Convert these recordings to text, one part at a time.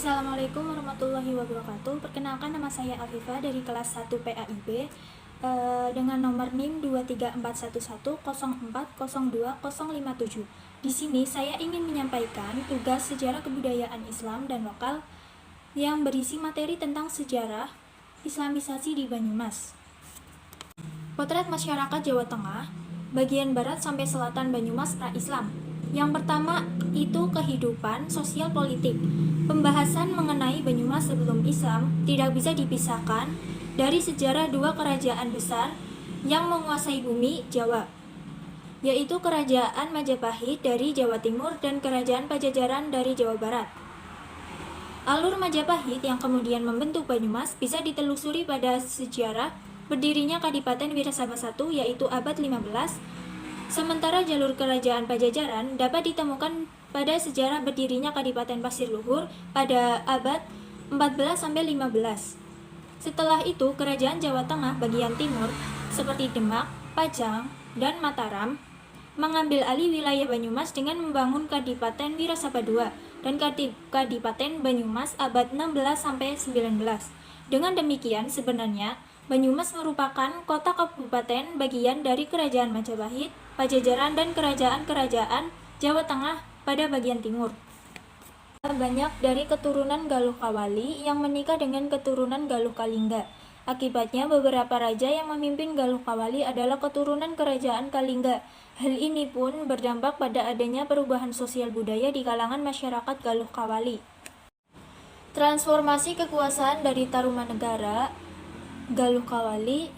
Assalamualaikum warahmatullahi wabarakatuh. Perkenalkan, nama saya Afifah dari kelas 1 PAIB dengan nomor NIM 2341104020057. Di sini saya ingin menyampaikan tugas sejarah kebudayaan Islam dan lokal yang berisi materi tentang sejarah Islamisasi di Banyumas. Potret masyarakat Jawa Tengah, bagian barat sampai selatan Banyumas pra-Islam. Yang pertama itu kehidupan sosial politik. Pembahasan mengenai Banyumas sebelum Islam tidak bisa dipisahkan dari sejarah dua kerajaan besar yang menguasai bumi Jawa, yaitu Kerajaan Majapahit dari Jawa Timur dan Kerajaan Pajajaran dari Jawa Barat. Alur Majapahit yang kemudian membentuk Banyumas bisa ditelusuri pada sejarah berdirinya Kadipaten Wirasaba I yaitu abad 15, sementara jalur Kerajaan Pajajaran dapat ditemukan pada sejarah berdirinya Kadipaten Pasir Luhur pada abad 14-15. Setelah itu, Kerajaan Jawa Tengah bagian timur seperti Demak, Pajang, dan Mataram mengambil alih wilayah Banyumas dengan membangun Kadipaten Wirasaba II dan Kadipaten Banyumas abad 16-19. Dengan demikian, sebenarnya Banyumas merupakan kota kabupaten bagian dari Kerajaan Majapahit, Pajajaran, dan kerajaan-kerajaan Jawa Tengah pada bagian timur. Banyak dari keturunan Galuh Kawali yang menikah dengan keturunan Galuh Kalingga. Akibatnya, beberapa raja yang memimpin Galuh Kawali adalah keturunan kerajaan Kalingga. Hal ini pun berdampak pada adanya perubahan sosial budaya di kalangan masyarakat Galuh Kawali. Transformasi kekuasaan dari Tarumanegara, Galuh Kawali,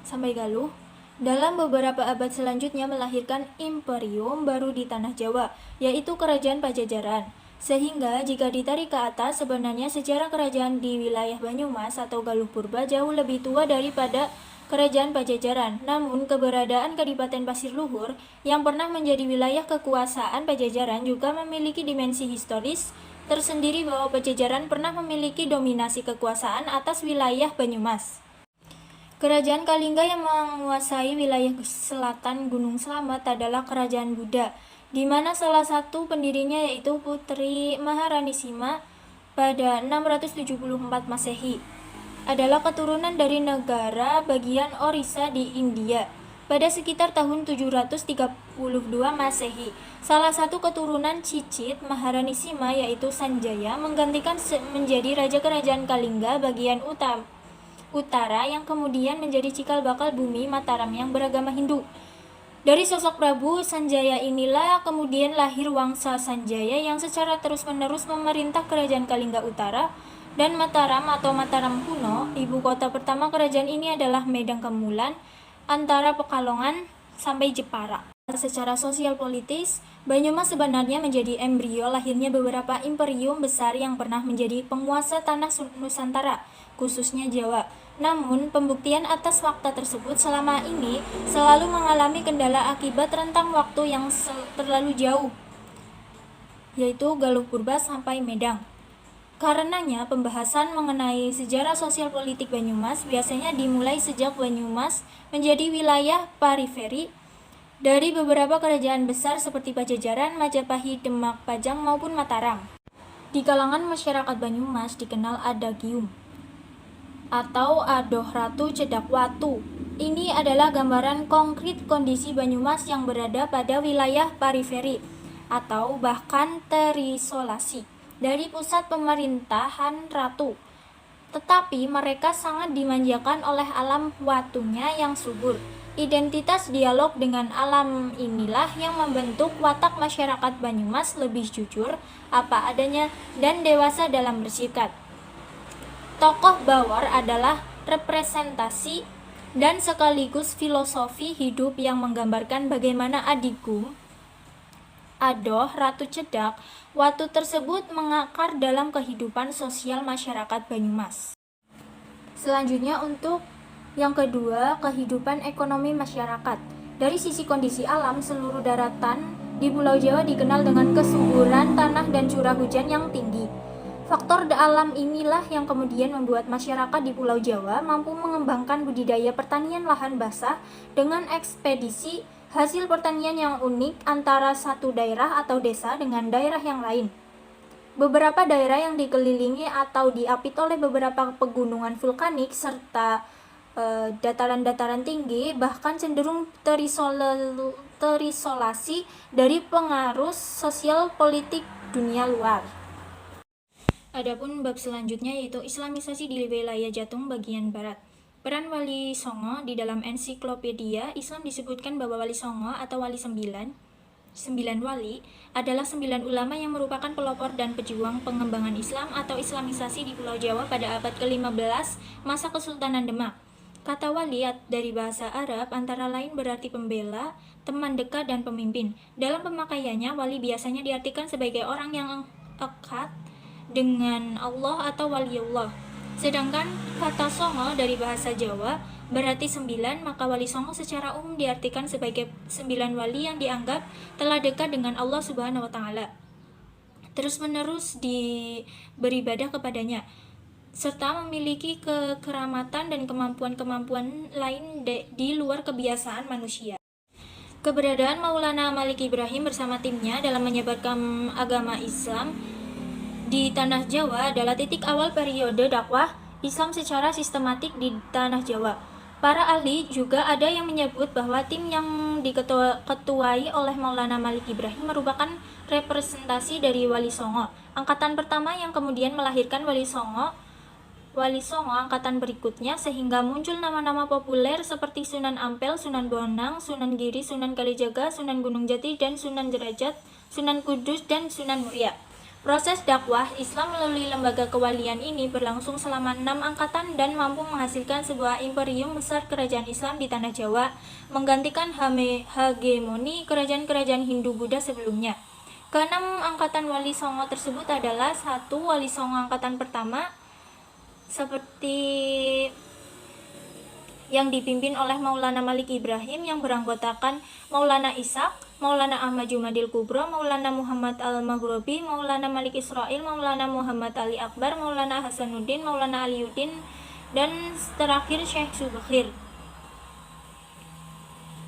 sampai Galuh dalam beberapa abad selanjutnya melahirkan imperium baru di tanah Jawa, yaitu Kerajaan Pajajaran. Sehingga jika ditarik ke atas, sebenarnya sejarah kerajaan di wilayah Banyumas atau Galuh Purba jauh lebih tua daripada Kerajaan Pajajaran. Namun, keberadaan Kadipaten Pasir Luhur yang pernah menjadi wilayah kekuasaan Pajajaran juga memiliki dimensi historis tersendiri bahwa Pajajaran pernah memiliki dominasi kekuasaan atas wilayah Banyumas. Kerajaan Kalingga yang menguasai wilayah selatan Gunung Slamet adalah Kerajaan Buddha, di mana salah satu pendirinya yaitu Putri Maharani Sima pada 674 Masehi. Adalah keturunan dari negara bagian Orissa di India. Pada sekitar tahun 732 Masehi, salah satu keturunan cicit Maharani Sima yaitu Sanjaya menggantikan menjadi Raja Kerajaan Kalingga bagian utara yang kemudian menjadi cikal bakal bumi Mataram yang beragama Hindu. Dari sosok Prabu Sanjaya inilah kemudian lahir Wangsa Sanjaya yang secara terus-menerus memerintah Kerajaan Kalingga Utara dan Mataram atau Mataram kuno. Ibu kota pertama kerajaan ini adalah Medang Kemulan antara Pekalongan sampai Jepara. Secara sosial politis, Banyumas sebenarnya menjadi embrio lahirnya beberapa imperium besar yang pernah menjadi penguasa tanah Nusantara, khususnya Jawa. Namun, pembuktian atas fakta tersebut selama ini selalu mengalami kendala akibat rentang waktu yang terlalu jauh, yaitu Galuh Purba sampai Medang. Karenanya, pembahasan mengenai sejarah sosial politik Banyumas biasanya dimulai sejak Banyumas menjadi wilayah periferi dari beberapa kerajaan besar seperti Pajajaran, Majapahit, Demak, Pajang, maupun Mataram. Di kalangan masyarakat Banyumas dikenal Adagium atau Adoh Ratu Cedak Watu. Ini adalah gambaran konkret kondisi Banyumas yang berada pada wilayah periferi atau bahkan terisolasi dari pusat pemerintahan ratu. Tetapi mereka sangat dimanjakan oleh alam watunya yang subur. Identitas dialog dengan alam inilah yang membentuk watak masyarakat Banyumas lebih jujur, apa adanya, dan dewasa dalam bersikap. Tokoh Bawor adalah representasi dan sekaligus filosofi hidup yang menggambarkan bagaimana Adigum, Adoh Ratu Cedak Watu tersebut mengakar dalam kehidupan sosial masyarakat Banyumas. Selanjutnya untuk yang kedua, kehidupan ekonomi masyarakat. Dari sisi kondisi alam, seluruh daratan di Pulau Jawa dikenal dengan kesuburan tanah dan curah hujan yang tinggi. Faktor alam inilah yang kemudian membuat masyarakat di Pulau Jawa mampu mengembangkan budidaya pertanian lahan basah dengan ekspedisi hasil pertanian yang unik antara satu daerah atau desa dengan daerah yang lain. Beberapa daerah yang dikelilingi atau diapit oleh beberapa pegunungan vulkanik serta dataran-dataran tinggi bahkan cenderung terisolasi dari pengaruh sosial politik dunia luar. Adapun bab selanjutnya yaitu Islamisasi di wilayah Jatung bagian barat. Peran Wali Songo di dalam ensiklopedia Islam disebutkan bahwa Wali Songo atau Wali Sembilan wali adalah 9 ulama yang merupakan pelopor dan pejuang pengembangan Islam atau Islamisasi di Pulau Jawa pada abad ke-15 masa Kesultanan Demak. Kata wali dari bahasa Arab antara lain berarti pembela, teman dekat, dan pemimpin. Dalam pemakaiannya, wali biasanya diartikan sebagai orang yang ekat dengan Allah atau waliullah. Sedangkan kata songo dari bahasa Jawa berarti 9, maka wali songo secara umum diartikan sebagai 9 wali yang dianggap telah dekat dengan Allah Subhanahu wa taala, terus-menerus beribadah kepadanya, serta memiliki kekeramatan dan kemampuan-kemampuan lain di luar kebiasaan manusia. Keberadaan Maulana Malik Ibrahim bersama timnya dalam menyebarkan agama Islam di Tanah Jawa adalah titik awal periode dakwah Islam secara sistematik di Tanah Jawa. Para ahli juga ada yang menyebut bahwa tim yang diketuai oleh Maulana Malik Ibrahim merupakan representasi dari Wali Songo, angkatan pertama yang kemudian melahirkan Wali Songo angkatan berikutnya, sehingga muncul nama-nama populer seperti Sunan Ampel, Sunan Bonang, Sunan Giri, Sunan Kalijaga, Sunan Gunung Jati, dan Sunan Derajat, Sunan Kudus, dan Sunan Muria. Proses dakwah Islam melalui lembaga kewalian ini berlangsung selama 6 angkatan dan mampu menghasilkan sebuah imperium besar kerajaan Islam di Tanah Jawa, menggantikan hegemoni kerajaan-kerajaan Hindu-Buddha sebelumnya. Keenam angkatan Wali Songo tersebut adalah 1. Wali Songo angkatan pertama seperti yang dipimpin oleh Maulana Malik Ibrahim yang beranggotakan Maulana Ishaq, Maulana Ahmad Jumadil Kubro, Maulana Muhammad Al-Maghribi, Maulana Malik Israil, Maulana Muhammad Ali Akbar, Maulana Hasanuddin, Maulana Aliuddin, dan terakhir Syekh Subakhir.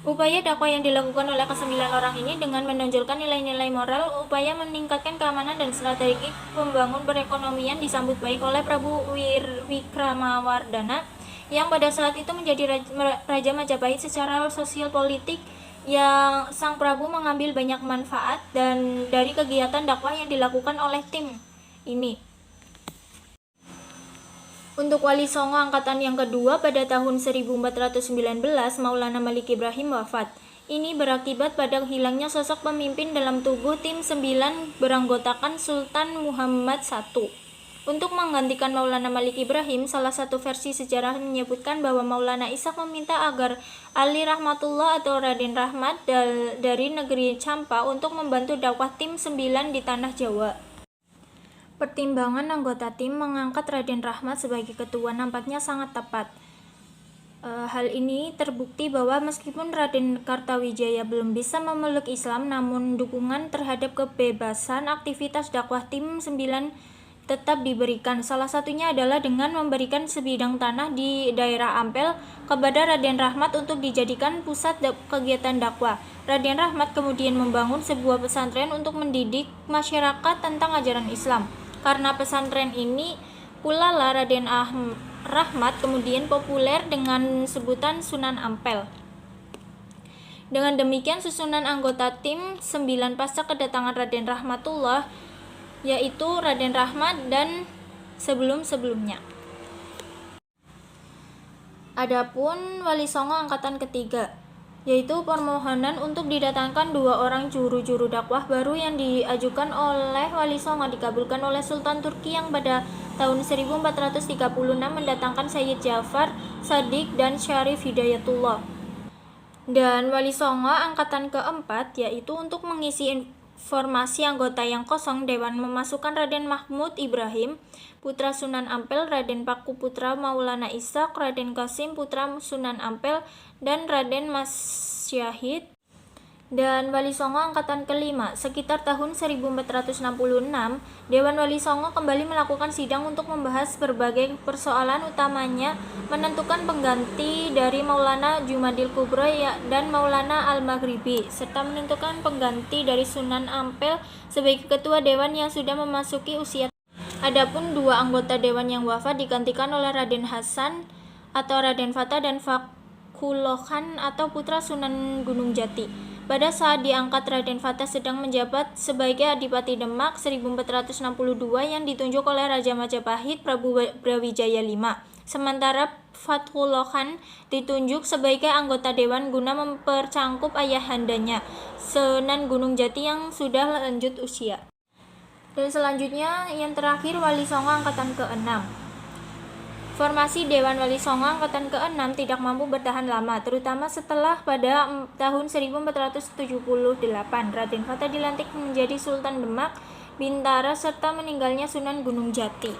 Upaya dakwah yang dilakukan oleh kesembilan orang ini dengan menonjolkan nilai-nilai moral, upaya meningkatkan keamanan dan strategi membangun perekonomian disambut baik oleh Prabu Wikramawardhana yang pada saat itu menjadi Raja Majapahit. Secara sosial politik, yang Sang Prabu mengambil banyak manfaat dan dari kegiatan dakwah yang dilakukan oleh tim ini. Untuk Wali Songo angkatan yang kedua pada tahun 1419, Maulana Malik Ibrahim wafat. Ini berakibat pada hilangnya sosok pemimpin dalam tubuh tim 9 beranggotakan Sultan Muhammad I. Untuk menggantikan Maulana Malik Ibrahim, salah satu versi sejarah menyebutkan bahwa Maulana Ishaq meminta agar Ali Rahmatullah atau Raden Rahmat dari negeri Campa untuk membantu dakwah tim 9 di Tanah Jawa. Pertimbangan anggota tim mengangkat Raden Rahmat sebagai ketua nampaknya sangat tepat. Hal ini terbukti bahwa meskipun Raden Kartawijaya belum bisa memeluk Islam, namun dukungan terhadap kebebasan aktivitas dakwah tim 9 tetap diberikan. Salah satunya adalah dengan memberikan sebidang tanah di daerah Ampel kepada Raden Rahmat untuk dijadikan pusat kegiatan dakwah. Raden Rahmat kemudian membangun sebuah pesantren untuk mendidik masyarakat tentang ajaran Islam. Karena pesantren ini pula lah Raden Rahmat kemudian populer dengan sebutan Sunan Ampel. Dengan demikian, susunan anggota tim 9 pasca kedatangan Raden Rahmatullah yaitu Raden Rahmat dan sebelum-sebelumnya. Adapun Wali Songo angkatan ketiga, yaitu permohonan untuk didatangkan 2 orang juru dakwah baru yang diajukan oleh Wali Songo dikabulkan oleh Sultan Turki yang pada tahun 1436 mendatangkan Sayyid Ja'far Shadiq dan Syarif Hidayatullah. Dan Wali Songo angkatan keempat yaitu untuk mengisi formasi anggota yang kosong Dewan memasukkan Raden Mahmud Ibrahim, putra Sunan Ampel, Raden Paku putra Maulana Ishaq, Raden Qasim putra Sunan Ampel, dan Raden Masyahid dan Wali Songo angkatan kelima. Sekitar tahun 1466, Dewan Wali Songo kembali melakukan sidang untuk membahas berbagai persoalan, utamanya menentukan pengganti dari Maulana Jumadil Kubro dan Maulana Al-Maghribi, serta menentukan pengganti dari Sunan Ampel sebagai ketua dewan yang sudah memasuki usia. Adapun dua anggota dewan yang wafat digantikan oleh Raden Hasan atau Raden Fatah dan Fakhullohan atau putra Sunan Gunung Jati. Pada saat diangkat, Raden Fatah sedang menjabat sebagai Adipati Demak 1462 yang ditunjuk oleh Raja Majapahit Prabu Brawijaya V. Sementara Fakhullohan ditunjuk sebagai anggota dewan guna mempercangkup ayahandanya, Sunan Gunung Jati yang sudah lanjut usia. Dan selanjutnya yang terakhir Wali Songo angkatan ke-6. Formasi Dewan Wali Songo angkatan ke-6 tidak mampu bertahan lama, terutama setelah pada tahun 1478 Raden Fatah dilantik menjadi Sultan Demak, Bintara serta meninggalnya Sunan Gunung Jati.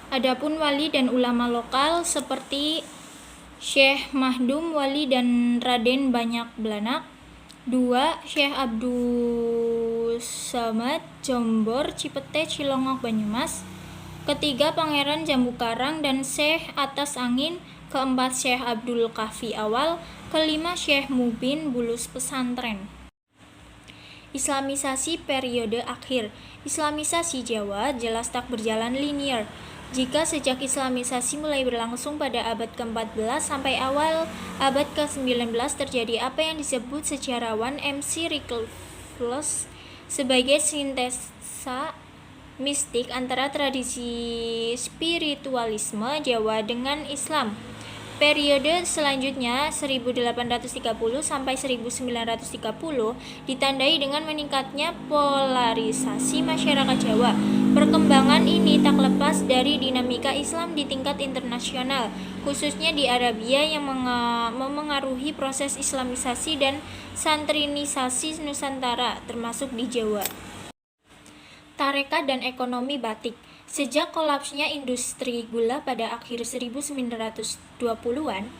Adapun wali dan ulama lokal seperti Syekh Mahdum Wali dan Raden Banyak Blanak. 2. Syekh Abdul Samad Jombor Cipete Cilongok Banyumas. Ketiga, Pangeran Jambu Karang dan Syekh Atas Angin. Keempat, Syekh Abdul Kafi Awal. Kelima, Syekh Mubin Bulus Pesantren. Islamisasi periode akhir. Islamisasi Jawa jelas tak berjalan linear. Jika sejak Islamisasi mulai berlangsung pada abad ke-14 sampai awal abad ke-19 terjadi apa yang disebut sejarawan MC Rickles sebagai sintesa mistik antara tradisi spiritualisme Jawa dengan Islam. Periode selanjutnya 1830 sampai 1930 ditandai dengan meningkatnya polarisasi masyarakat Jawa. Perkembangan ini tak lepas dari dinamika Islam di tingkat internasional, khususnya di Arabia yang memengaruhi proses Islamisasi dan santrinisasi Nusantara, termasuk di Jawa. Tarekat dan ekonomi batik. Sejak kolapsnya industri gula pada akhir 1920-an,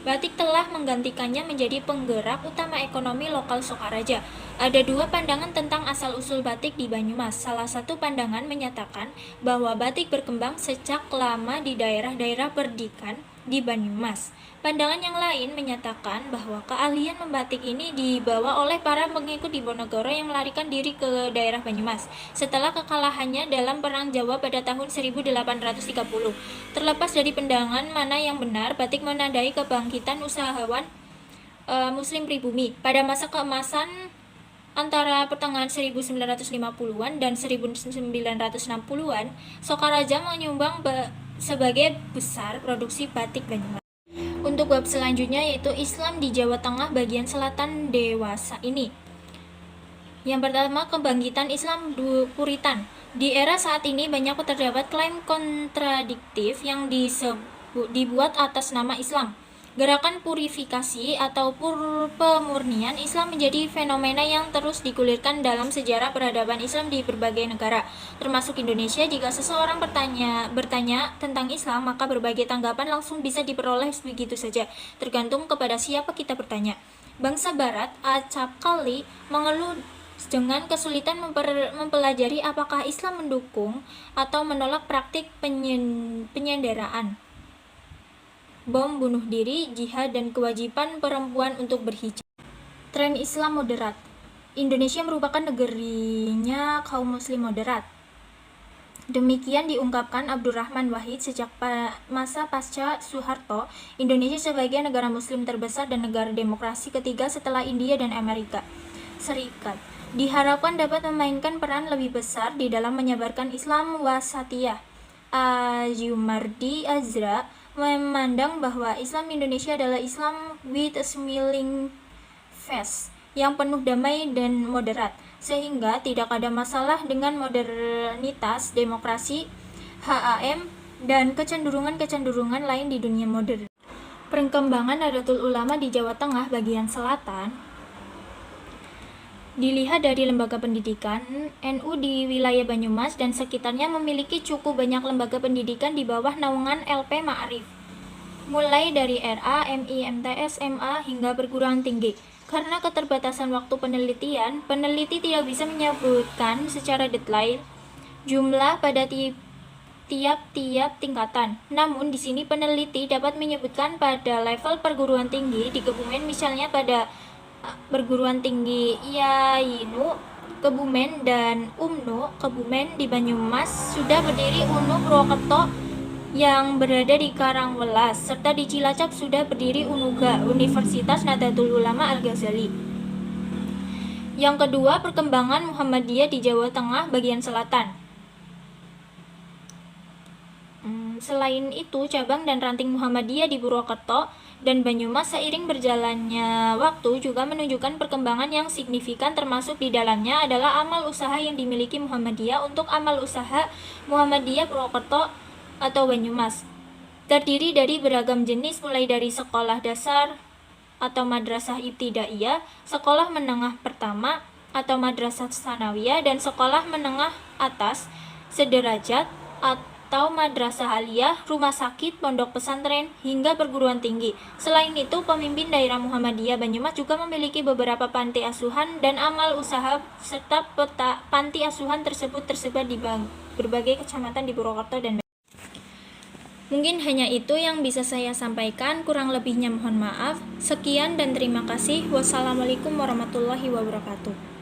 batik telah menggantikannya menjadi penggerak utama ekonomi lokal Sokaraja. Ada dua pandangan tentang asal-usul batik di Banyumas. Salah satu pandangan menyatakan bahwa batik berkembang sejak lama di daerah-daerah perdikan di Banyumas. Pandangan yang lain menyatakan bahwa keahlian membatik ini dibawa oleh para pengikut Diponegoro yang melarikan diri ke daerah Banyumas setelah kekalahannya dalam Perang Jawa pada tahun 1830. Terlepas dari pandangan mana yang benar, batik menandai kebangkitan usahawan Muslim pribumi. Pada masa keemasan antara pertengahan 1950-an dan 1960-an, Sokaraja menyumbang sebagai besar produksi batik Banyumas. Untuk bab selanjutnya yaitu Islam di Jawa Tengah bagian selatan dewasa ini. Yang pertama, kebangkitan Islam Puritan. Di era saat ini banyak terdapat klaim kontradiktif yang dibuat atas nama Islam. Gerakan purifikasi atau pemurnian Islam menjadi fenomena yang terus digulirkan dalam sejarah peradaban Islam di berbagai negara, termasuk Indonesia. Jika seseorang bertanya tentang Islam, maka berbagai tanggapan langsung bisa diperoleh begitu saja, tergantung kepada siapa kita bertanya. Bangsa Barat acap kali mengeluh dengan kesulitan mempelajari apakah Islam mendukung atau menolak praktik penyanderaan, bom bunuh diri, jihad, dan kewajiban perempuan untuk berhijab. Tren Islam moderat. Indonesia merupakan negerinya kaum muslim moderat. Demikian diungkapkan Abdurrahman Wahid sejak masa pasca Soeharto. Indonesia sebagai negara muslim terbesar dan negara demokrasi ketiga setelah India dan Amerika Serikat diharapkan dapat memainkan peran lebih besar di dalam menyebarkan Islam wasatiyah. Azumardi Azra memandang bahwa Islam Indonesia adalah Islam with a smiling face yang penuh damai dan moderat, sehingga tidak ada masalah dengan modernitas, demokrasi, HAM, dan kecenderungan-kecenderungan lain di dunia modern. Perkembangan Nahdlatul Ulama di Jawa Tengah bagian selatan dilihat dari lembaga pendidikan. NU di wilayah Banyumas dan sekitarnya memiliki cukup banyak lembaga pendidikan di bawah naungan LP Ma'arif, mulai dari RA, MI, MTS, MA hingga perguruan tinggi. Karena keterbatasan waktu penelitian, peneliti tidak bisa menyebutkan secara detail jumlah pada tiap-tiap tingkatan. Namun di sini peneliti dapat menyebutkan pada level perguruan tinggi di Kebumen, misalnya pada perguruan tinggi Yainu Kebumen dan UMNO Kebumen di Banyumas sudah berdiri, UNU Purwokerto yang berada di Karangwelas, serta di Cilacap sudah berdiri UNUGA, Universitas Nahdlatul Ulama Al-Ghazali. Yang kedua, perkembangan Muhammadiyah di Jawa Tengah bagian selatan. Selain itu, cabang dan ranting Muhammadiyah di Purwokerto dan Banyumas seiring berjalannya waktu juga menunjukkan perkembangan yang signifikan, termasuk di dalamnya adalah amal usaha yang dimiliki Muhammadiyah. Untuk amal usaha Muhammadiyah Purwokerto atau Banyumas terdiri dari beragam jenis, mulai dari sekolah dasar atau madrasah ibtidaiyah, sekolah menengah pertama atau madrasah tsanawiyah, dan sekolah menengah atas sederajat atau madrasah aliyah, rumah sakit, pondok pesantren, hingga perguruan tinggi. Selain itu, pemimpin daerah Muhammadiyah Banyumas juga memiliki beberapa panti asuhan dan amal usaha, serta panti asuhan tersebut tersebar di berbagai kecamatan di Purwokerto dan Mungkin hanya itu yang bisa saya sampaikan, kurang lebihnya mohon maaf. Sekian dan terima kasih. Wassalamualaikum warahmatullahi wabarakatuh.